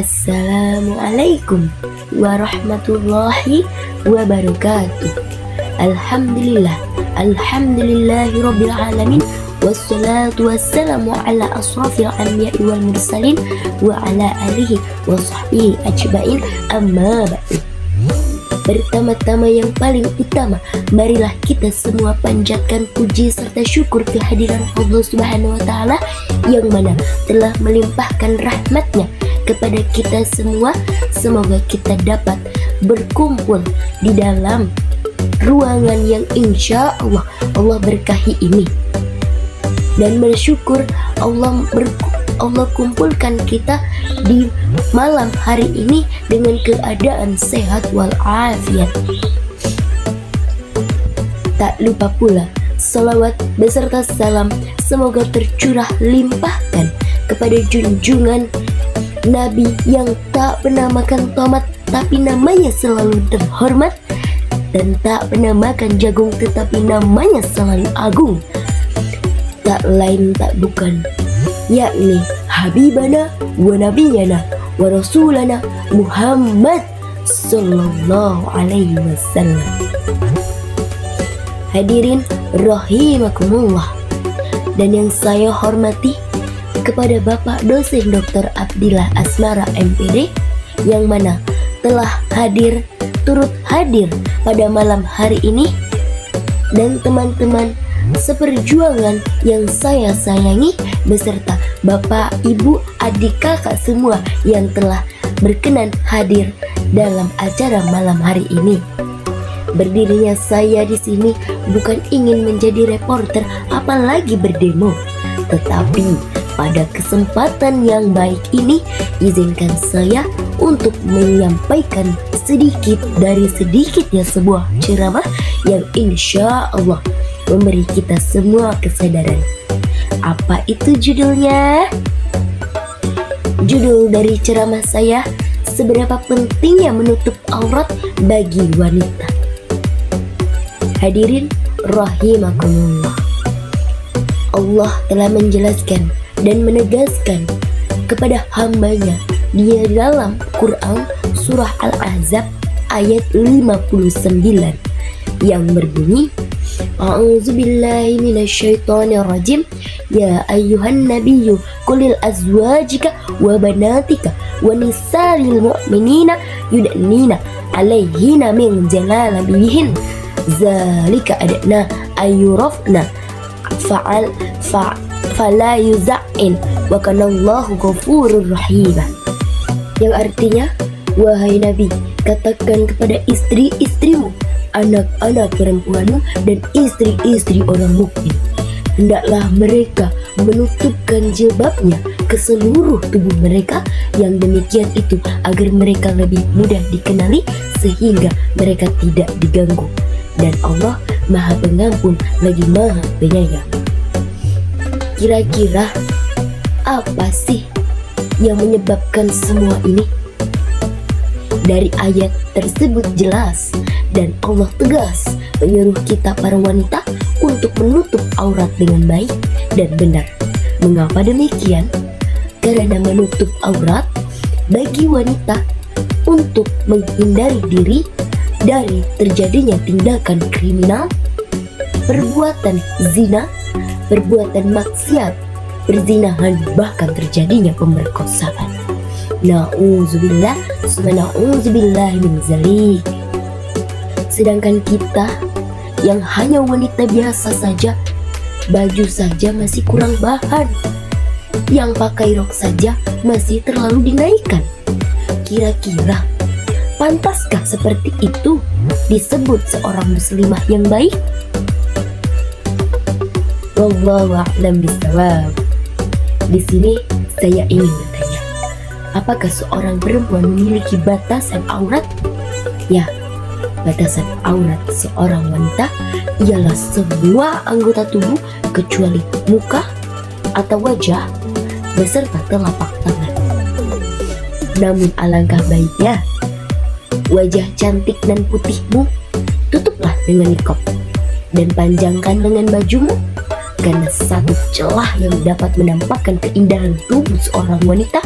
Assalamualaikum warahmatullahi wabarakatuh. Alhamdulillahi rabbil alamin. Wassalatu wassalamu ala asrafil anbiya'i wal mursalin wa ala alihi wa sahbihi ajma'in, amma ba'du. Pertama-tama yang paling utama, marilah kita semua panjatkan puji serta syukur kehadiran Allah Subhanahu wa Ta'ala yang mana telah melimpahkan rahmatnya kepada kita semua. Semoga kita dapat berkumpul di dalam ruangan yang insya Allah berkahi ini, dan bersyukur Allah kumpulkan kita di malam hari ini dengan keadaan sehat walafiat. Tak lupa pula salawat beserta salam semoga tercurah limpahkan kepada junjungan Nabi yang tak pernah makan tomat tapi namanya selalu terhormat, dan tak pernah makan jagung tetapi namanya selalu agung. Tak lain tak bukan, yakni Habibana wa Nabiyana wa Rasulana Muhammad Sallallahu Alaihi Wasallam. Hadirin rahimakumullah, dan yang saya hormati kepada Bapak Dosen Dr. Abdillah Asmara MPD yang mana telah turut hadir pada malam hari ini, dan teman-teman seperjuangan yang saya sayangi beserta Bapak, Ibu, adik, kakak semua yang telah berkenan hadir dalam acara malam hari ini. Berdirinya saya di sini bukan ingin menjadi reporter apalagi berdemo, tetapi pada kesempatan yang baik ini izinkan saya untuk menyampaikan sedikit dari sedikitnya sebuah ceramah yang insya Allah memberi kita semua kesadaran. Apa itu judulnya? Judul dari ceramah saya, seberapa pentingnya menutup aurat bagi wanita. Hadirin rahimakumullah, Allah telah menjelaskan dan menegaskan kepada hambanya di dalam Quran surah Al-Ahzab ayat 59 yang berbunyi, A'udzubillahi minasyaitonirrajim. Ya ayyuhan nabiyyu qul azwajika wa banatika wa nisa'il mu'minina yudnina 'alaihinna min jalabibihin zalika adna ayyurafna fala yuza'in wa kanallahu ghafurur rahim. Yang artinya, wahai Nabi, katakan kepada istri-istrimu, anak-anak perempuanmu, dan istri-istri orang mukmin, hendaklah mereka menutupkan jilbabnya ke seluruh tubuh mereka. Yang demikian itu agar mereka lebih mudah dikenali sehingga mereka tidak diganggu, dan Allah Maha Pengampun lagi Maha Penyayang. Kira-kira apa sih yang menyebabkan semua ini? Dari ayat tersebut jelas, dan Allah tegas menyuruh kita para wanita untuk menutup aurat dengan baik dan benar. Mengapa demikian? Karena menutup aurat bagi wanita untuk menghindari diri dari terjadinya tindakan kriminal, perbuatan zina, perbuatan maksiat, perzinahan, bahkan terjadinya pemerkosaan. Na'udzubillah, na'udzubillah min zalik. Sedangkan kita yang hanya wanita biasa saja, baju saja masih kurang bahan, yang pakai rok saja masih terlalu dinaikkan. Kira-kira pantaskah seperti itu disebut seorang muslimah yang baik? Wallahu a'lam bishawab. Di sini saya ingin bertanya, apakah seorang perempuan memiliki batasan aurat? Ya, batasan aurat seorang wanita ialah semua anggota tubuh kecuali muka atau wajah beserta telapak tangan. Namun alangkah baiknya wajah cantik dan putihmu tutuplah dengan niqab dan panjangkan dengan bajumu, karena satu celah yang dapat menampakkan keindahan tubuh seorang wanita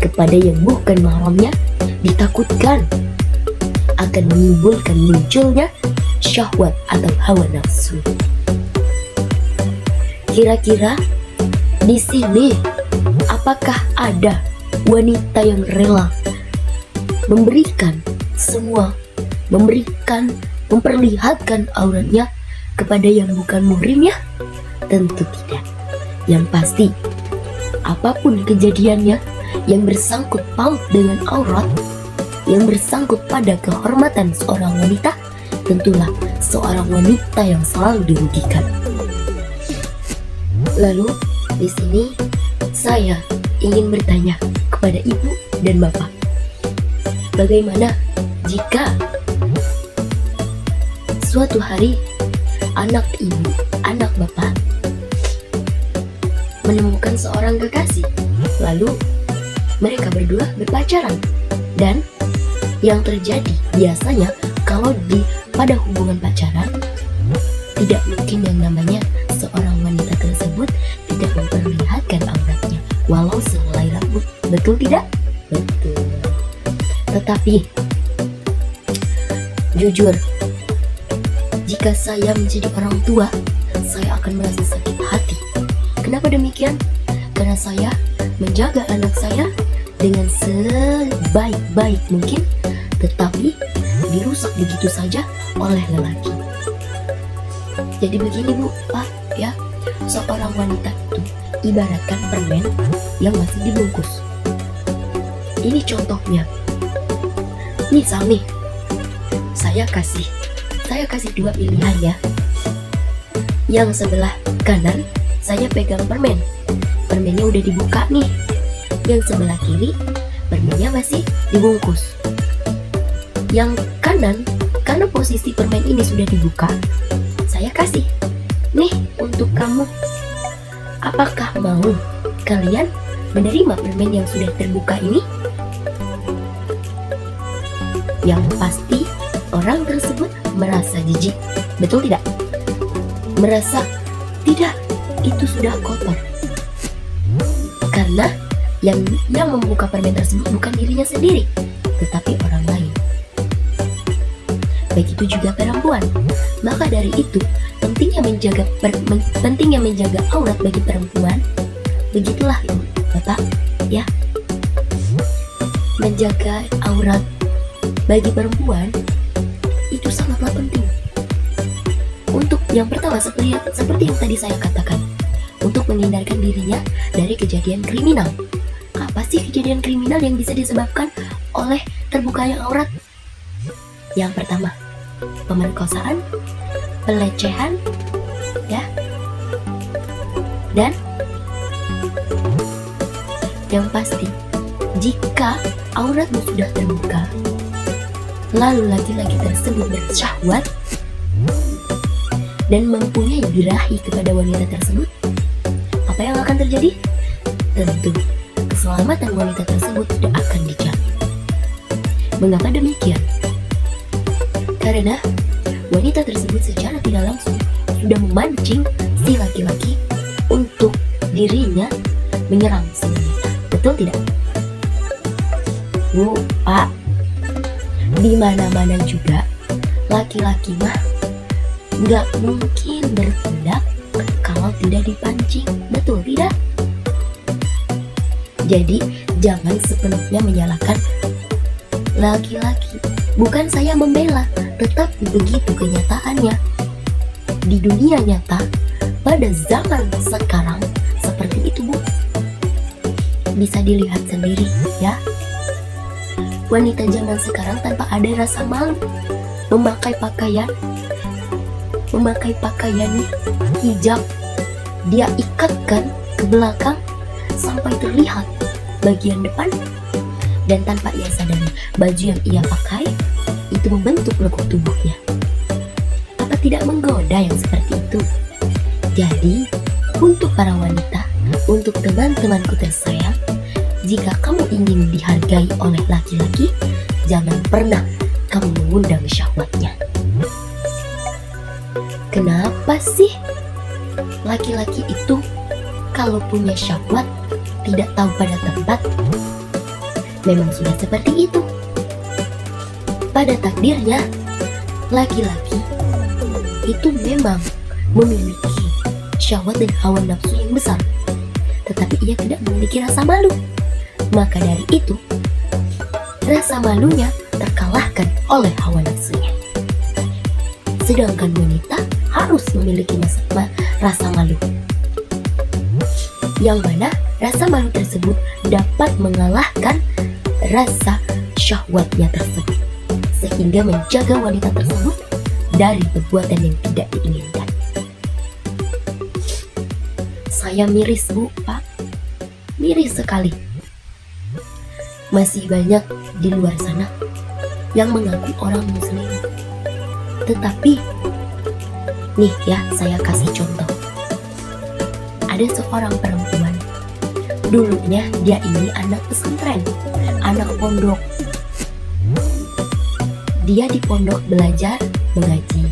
kepada yang bukan mahramnya ditakutkan akan menimbulkan munculnya syahwat atau hawa nafsu. Kira-kira di sini apakah ada wanita yang rela memberikan semua, memperlihatkan auratnya kepada yang bukan muhrimnya? Tentu tidak. Yang pasti, apapun kejadiannya yang bersangkut paut dengan aurat, yang bersangkut pada kehormatan seorang wanita, tentulah seorang wanita yang selalu dirugikan. Lalu di sini saya ingin bertanya kepada ibu dan bapak, bagaimana jika suatu hari anak ibu, anak bapak menemukan seorang kekasih, lalu mereka berdua berpacaran, dan yang terjadi biasanya kalau pada hubungan pacaran tidak mungkin yang namanya seorang wanita tersebut tidak memperlihatkan auratnya walau sehelai rambut, betul tidak? Betul. Tetapi jujur, jika saya menjadi orang tua, saya akan merasa sakit hati. Kenapa demikian? Karena saya menjaga anak saya dengan sebaik-baik mungkin, tetapi dirusak begitu saja oleh lelaki. Jadi begini Bu, Pak, ya, seorang wanita itu ibaratkan permen yang masih dibungkus. Ini contohnya. Misal nih, saya kasih dua pilihan ya. Yang sebelah kanan saya pegang permen, permennya udah dibuka nih. Yang sebelah kiri permennya masih dibungkus. Yang kanan, karena posisi permen ini sudah dibuka, saya kasih, nih untuk kamu. Apakah mau kalian menerima permen yang sudah terbuka ini? Yang pasti orang tersebut merasa jijik, betul tidak? Merasa tidak, itu sudah kotor. Karena yang membuka permen tersebut bukan dirinya sendiri, tetapi orang lain. Begitu juga perempuan. Maka dari itu, pentingnya menjaga aurat bagi perempuan. Begitulah Ibu, Bapak, ya. Menjaga aurat bagi perempuan itu sangatlah penting. Untuk yang pertama, seperti yang tadi saya katakan, untuk menghindarkan dirinya dari kejadian kriminal. Apa sih kejadian kriminal yang bisa disebabkan oleh terbukanya aurat? Yang pertama, pemerkosaan, pelecehan, ya, dan yang pasti, jika auratmu sudah terbuka, lalu laki-laki tersebut bersyahwat dan mempunyai birahi kepada wanita tersebut, apa yang akan terjadi? Tentu keselamatan wanita tersebut tidak akan dijamin. Mengapa demikian? Karena wanita tersebut secara tidak langsung sudah memancing si laki-laki untuk dirinya menyerang si wanita. Betul tidak? Bu, Pak, di mana-mana juga laki-laki mah nggak mungkin bertindak kalau tidak dipancing. Betul tidak? Jadi jangan sepenuhnya menyalahkan laki-laki. Bukan saya membela, tetapi begitu kenyataannya. Di dunia nyata, pada zaman sekarang seperti itu Bu. Bisa dilihat sendiri ya. Wanita zaman sekarang tanpa ada rasa malu memakai pakaian hijab, dia ikatkan ke belakang sampai terlihat bagian depan, dan tanpa ia sadari baju yang ia pakai itu membentuk lekuk tubuhnya. Apa tidak menggoda yang seperti itu? Jadi untuk para wanita, untuk teman-temanku tersayang, jika kamu ingin dihargai oleh laki-laki, jangan pernah kamu mengundang syahwatnya. Kenapa sih laki-laki itu kalau punya syahwat tidak tahu pada tempat? memang sudah seperti itu. Pada takdirnya, laki-laki itu memang memiliki syahwat dan hawa nafsu yang besar, tetapi ia tidak memiliki rasa malu. Maka dari itu, rasa malunya terkalahkan oleh hawa nafsunya. Sedangkan wanita harus memiliki rasa malu, yang mana rasa malu tersebut dapat mengalahkan rasa syahwatnya tersebut, sehingga menjaga wanita tersebut dari perbuatan yang tidak diinginkan. Saya miris, Bu, Pak. Miris sekali. Masih banyak di luar sana yang mengaku orang muslim, tetapi nih ya, saya kasih contoh. Ada seorang perempuan, dulunya dia ini anak pesantren, anak pondok. Dia di pondok belajar mengaji,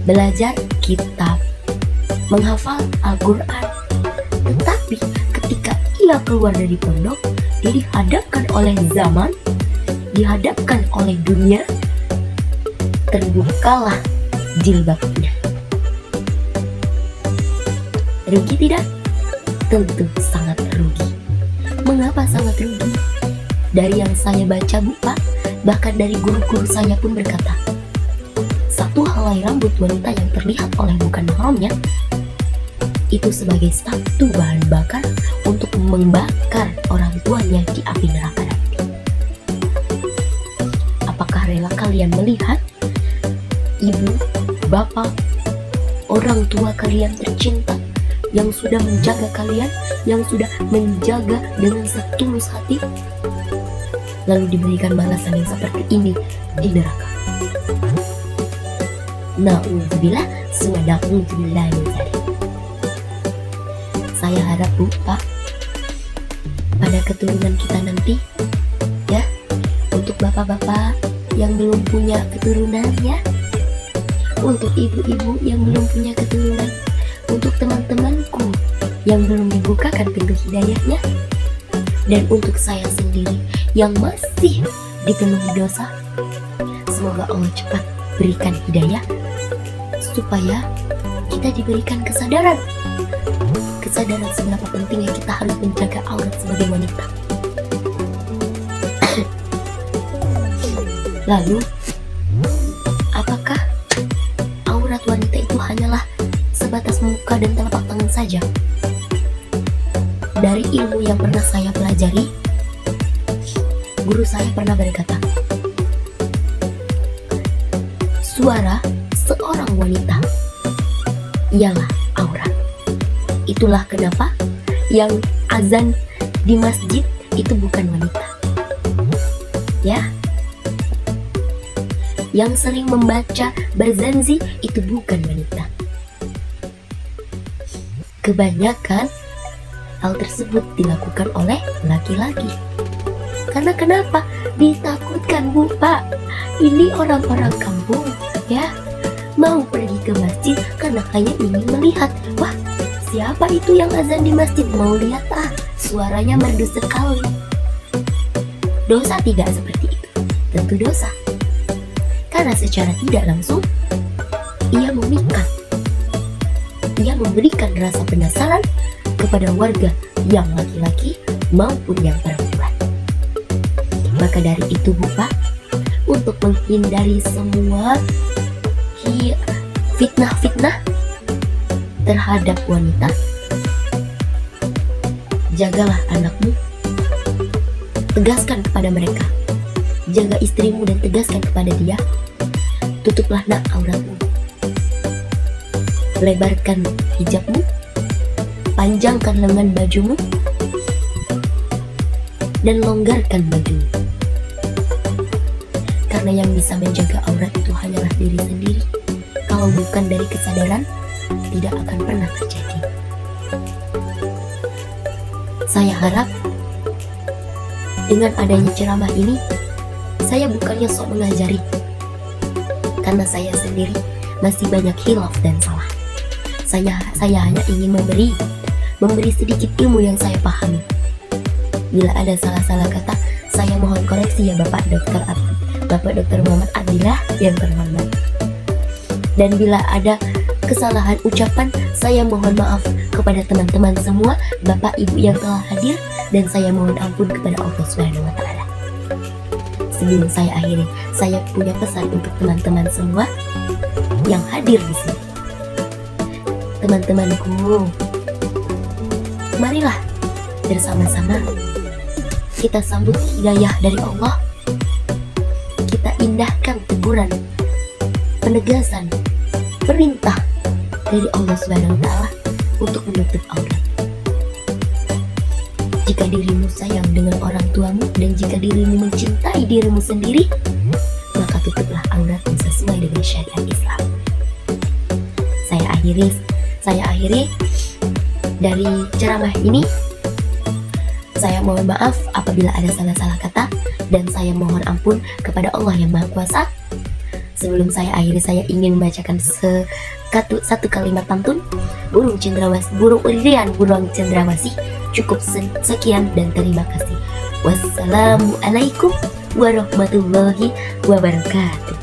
belajar kitab, menghafal Al-Quran. Tetapi ketika ia keluar dari pondok, dia dihadapkan oleh zaman, dihadapkan oleh dunia, terbukalah jilbabnya. Rugi tidak? Tentu sangat rugi. Mengapa sangat rugi? Dari yang saya baca, Bu, Pak, bahkan dari guru-guru saya pun berkata, satu helai rambut wanita yang terlihat oleh bukan mahramnya itu sebagai satu bahan bakar untuk membakar orang tuanya di api neraka nanti. Apakah rela kalian melihat ibu, bapak, orang tua kalian tercinta yang sudah menjaga kalian, yang sudah menjaga dengan setulus hati, lalu diberikan balasan yang seperti ini di neraka? Na'udzubillah, su'ada'udzubillah min dzalik. Saya harap, Bu, Pak, pada keturunan kita nanti, ya, untuk bapak-bapak yang belum punya keturunan, ya, untuk ibu-ibu yang belum punya keturunan, untuk teman-temanku yang belum dibukakan pintu hidayahnya, dan untuk saya sendiri yang masih dipenuhi dosa, semoga Allah cepat berikan hidayah supaya kita diberikan kesadaran seberapa pentingnya kita harus menjaga aurat sebagai wanita. Lalu, apakah aurat wanita itu hanyalah sebatas muka dan telapak tangan saja? Dari ilmu yang pernah saya pelajari, guru saya pernah berkata, suara seorang wanita ialah aurat. Itulah kenapa yang azan di masjid itu bukan wanita, ya. Yang sering membaca berzanzi itu bukan wanita. Kebanyakan hal tersebut dilakukan oleh laki-laki. Karena kenapa? Ditakutkan, Bu, Pak. Ini orang-orang kampung, ya, mau pergi ke masjid karena hanya ingin melihat, wah, siapa itu yang azan di masjid? Mau lihat, suaranya merdu sekali. Dosa tidak seperti itu? Tentu dosa. Karena secara tidak langsung, ia memikat, ia memberikan rasa penasaran kepada warga yang laki-laki maupun yang perempuan. Maka dari itu, Bu, Pak, untuk menghindari semua fitnah-fitnah terhadap wanita, jagalah anakmu, tegaskan kepada mereka, jaga istrimu dan tegaskan kepada dia, tutuplah auratmu, lebarkan hijabmu, panjangkan lengan bajumu, dan longgarkan bajumu. Karena yang bisa menjaga aurat itu hanyalah diri sendiri. Kalau bukan dari kesadaran, tidak akan pernah terjadi. Saya harap dengan adanya ceramah ini, saya bukannya sok mengajari, karena saya sendiri masih banyak khilaf dan salah. Saya hanya ingin memberi sedikit ilmu yang saya pahami. Bila ada salah-salah kata, Saya mohon koreksi ya Bapak Dokter Muhammad Abdillah yang terhormat. Dan bila ada kesalahan ucapan, saya mohon maaf kepada teman-teman semua, Bapak Ibu yang telah hadir, dan saya mohon ampun kepada Allah Subhanahu wa taala. Sebelum saya akhiri, saya punya pesan untuk teman-teman semua yang hadir di sini. Teman-temanku, marilah bersama-sama kita sambut hidayah dari Allah. Kita indahkan teguran, penegasan, perintah dari Allah Subhanahu wa taala untuk menutup aurat. Jika dirimu sayang dengan orang tuamu dan jika dirimu mencintai dirimu sendiri, maka tutuplah auratmu sesuai dengan syariat Islam. Saya akhiri dari ceramah ini. Saya mohon maaf apabila ada salah-salah kata dan saya mohon ampun kepada Allah yang Maha Kuasa. Sebelum saya akhiri, saya ingin membacakan satu kalimat pantun. Burung urian burung cendrawasih. Cukup sekian dan terima kasih. Wassalamualaikum warahmatullahi wabarakatuh.